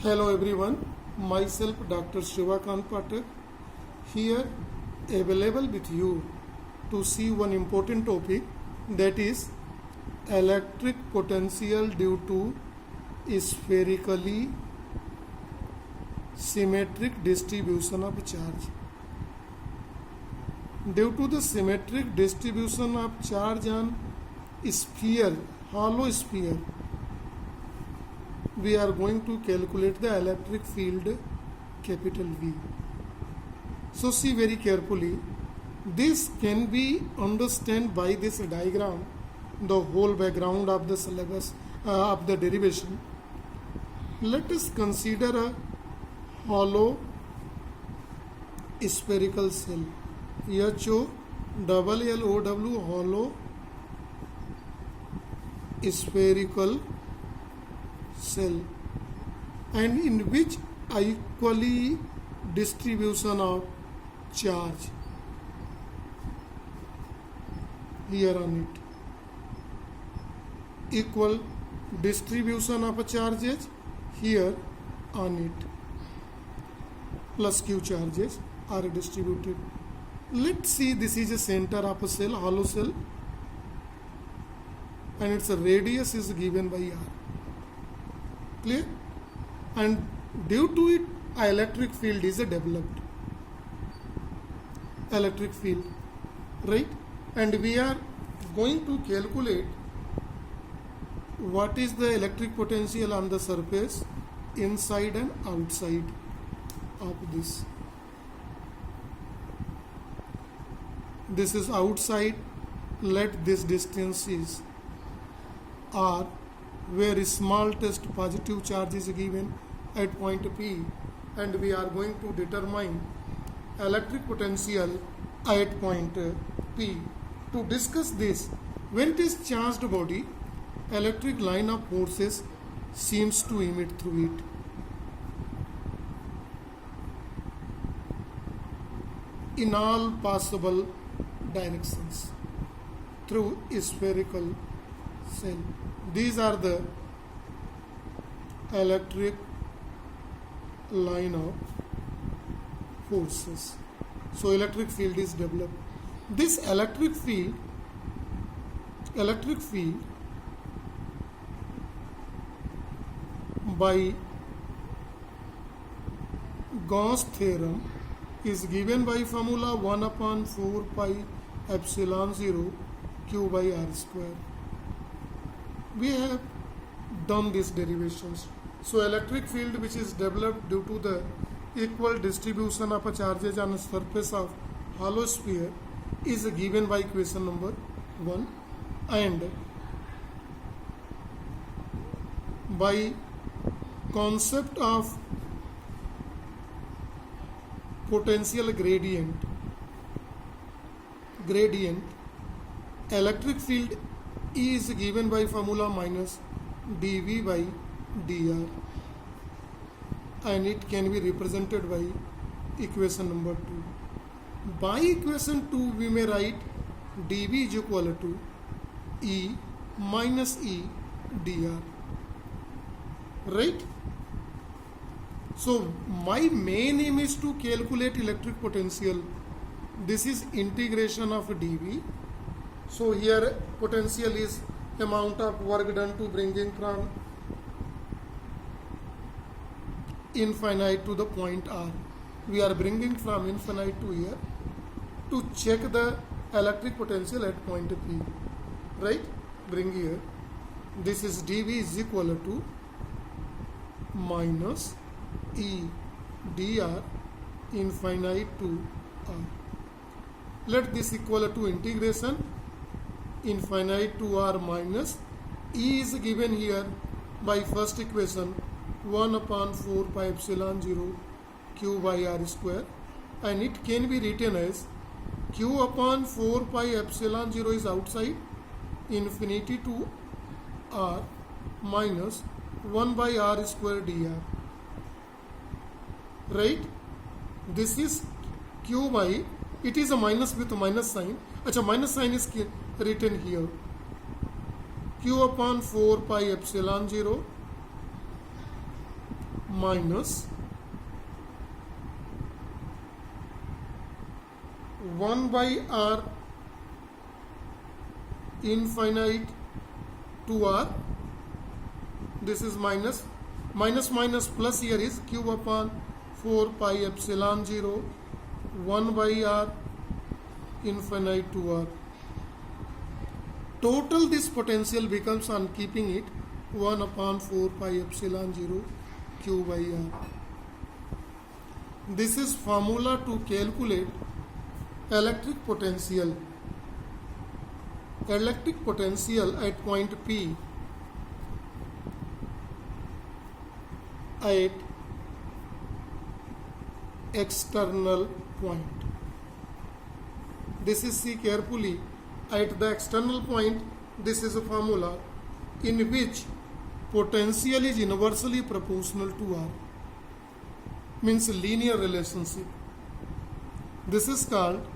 Hello everyone, myself Dr. Shivakant Pathak here available with you to see one important topic, that is electric potential due to spherically symmetric distribution of charge. Due to the symmetric distribution of charge on sphere, hollow sphere, we are going to calculate the electric field capital V. So see very carefully, this can be understood by this diagram, the whole background of the syllabus of the derivation. Let us consider a hollow spherical cell, HOLLOW, hollow spherical cell, and in which equally distribution of charge here on it, equal distribution of charges here on it, plus q charges are distributed. Let's see, this is a center of a cell, hollow cell, and its radius is given by r. Clear? And due to it, electric field is developed. Electric field, right? And we are going to calculate what is the electric potential on the surface inside and outside of this. This is outside. Let this distance is r, where smallest positive charge is given at point P, and we are going to determine electric potential at point P. To discuss this, when it is charged body, electric line of forces seems to emit through it. In all possible directions through spherical cell. These are the electric line of forces. So electric field is developed. This electric field by Gauss theorem is given by formula 1/4 pi epsilon 0 q by r square. We have done these derivations. So electric field which is developed due to the equal distribution of charges on the surface of hollow sphere is given by equation number 1, and by concept of potential gradient, electric field E is given by formula minus dV by dr, and it can be represented by equation number 2. By equation 2 we may write dV is equal to E minus E dr, right? So my main aim is to calculate electric potential. This is integration of dV. So here potential is amount of work done to bringing from infinite to the point R. We are bringing from infinite to here to check the electric potential at point P, right? Bring here. This is dV is equal to minus E dr infinite to R. Let this equal to integration infinite to r minus E is given here by first equation 1/4 pi epsilon 0 q by r square, and it can be written as q/4 pi epsilon 0 is outside, infinity to r minus 1 by r square dr, right? This is q by, it is a minus with a minus sign. Acha, minus sign is written here, q/4 pi epsilon 0 minus 1 by r infinite to r. This is minus plus here is cube upon 4 pi epsilon 0 1 by r infinite to r. Total this potential becomes, on keeping it, 1 upon 4 pi epsilon 0 q by r. This is formula to calculate electric potential. Electric potential at point P at external point. This is, see carefully, at the external point, this is a formula in which potential is inversely proportional to R, means linear relationship. This is called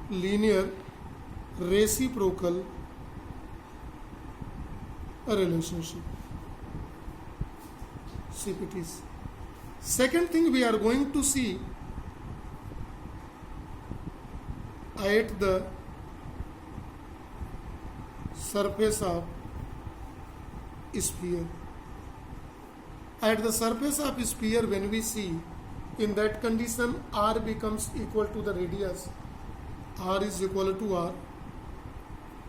linear reciprocal relationship, CPTs. Second thing we are going to see at the surface of sphere. At the surface of sphere, when we see, in that condition r becomes equal to the radius, r is equal to r,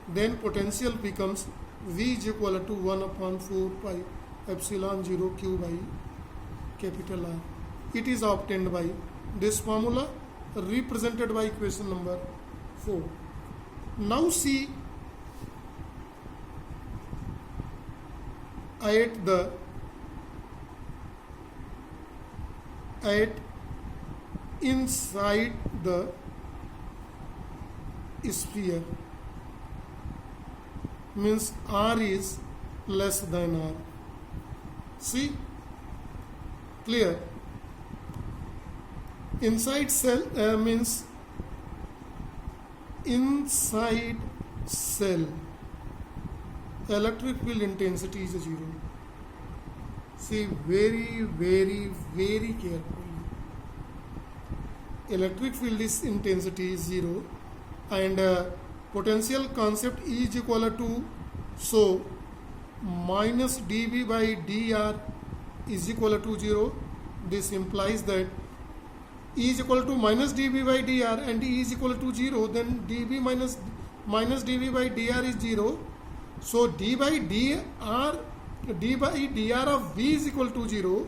then potential becomes v is equal to 1 upon 4 pi epsilon 0 q by capital R. It is obtained by this formula represented by equation number 4. Now see, at inside the sphere, means r is less than r. See, clear? Inside cell means inside cell electric field intensity is 0. See very, very, very carefully. Electric field intensity is 0 and potential concept E is equal to, so minus dV by dr is equal to 0. This implies that E is equal to minus dV by dr and E is equal to 0, then dV minus dV by dr is 0. So d by dr of V is equal to 0.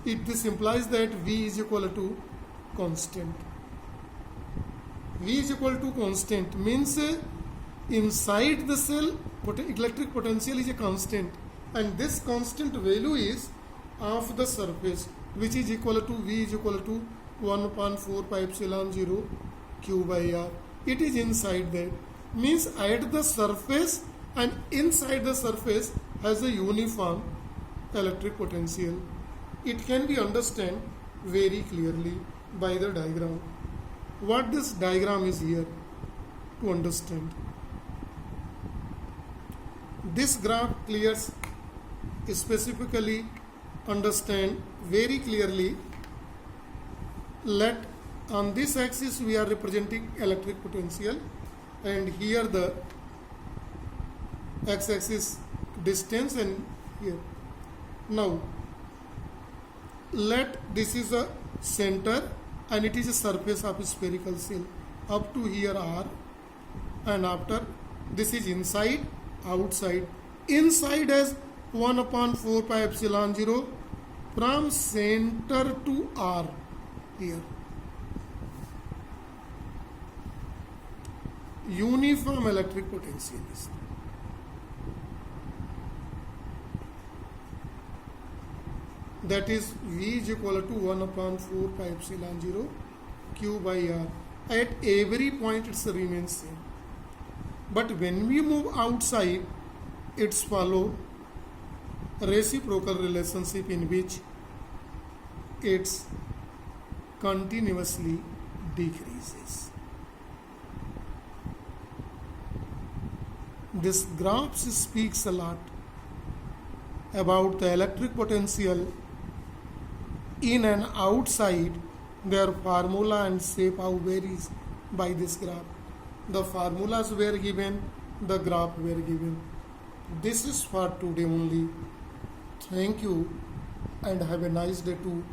This implies that V is equal to constant. V is equal to constant means inside the cell electric potential is a constant, and this constant value is of the surface, which is equal to V is equal to 1 upon 4 pi epsilon 0 q by r. It is inside that, means at the surface and inside the surface has a uniform electric potential. It can be understood very clearly by the diagram. What this diagram is here to understand. This graph clears specifically understand very clearly. Let on this axis we are representing electric potential, and here the x-axis distance, and here. Now let this is a center and it is a surface of a spherical cell up to here R, and after this is inside, outside. Inside as 1 upon 4 pi epsilon 0 from center to R here. Uniform electric potential is that is V is equal to 1 upon 4 pi epsilon 0 q by r. At every point it remains same. But when we move outside, it's follow reciprocal relationship in which it's continuously decreases. This graph speaks a lot about the electric potential in and outside, their formula and shape how varies by this graph. The formulas were given, the graph were given. This is for today only. Thank you and have a nice day too.